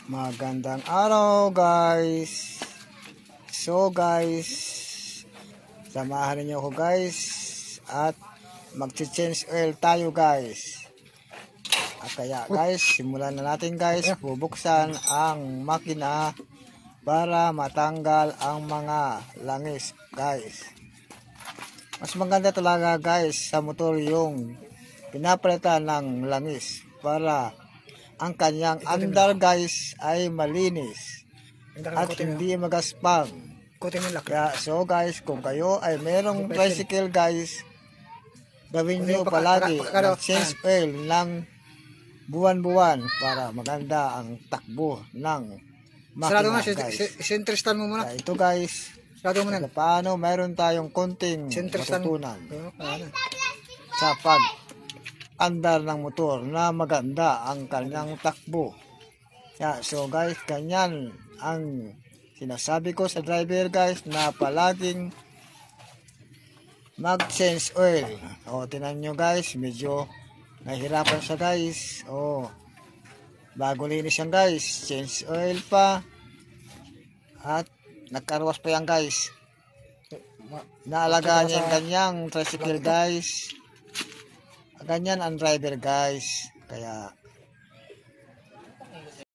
Magandang araw guys. So guys, samahan niyo ako guys at mag-change oil tayo guys. At kaya guys, simulan na natin guys. Bubuksan ang makina para matanggal ang mga langis guys. Mas maganda talaga guys sa motor yung pinapalitan ng langis para ang kanyang under guys ay malinis at hindi magaspang. Kaya so guys, kung kayo ay merong tricycle guys, gawin nyo palagi change oil ng buwan-buwan para maganda ang takbo ng makina guys. Sentristan mo muna. Kaya ito guys, paano mayroon tayong konting matutunan sa pag andar ng motor na maganda ang kanyang takbo. Yeah, so guys, ganyan ang sinasabi ko sa driver guys na palaging mag-change oil. O, tinan nyo guys, medyo nahihirapan siya guys. O, bago linis yan guys, change oil pa. At nagkarwas pa yan guys. Naalagaan niya yung kanyang tricycle guys. Ganyan ang driver guys. Kaya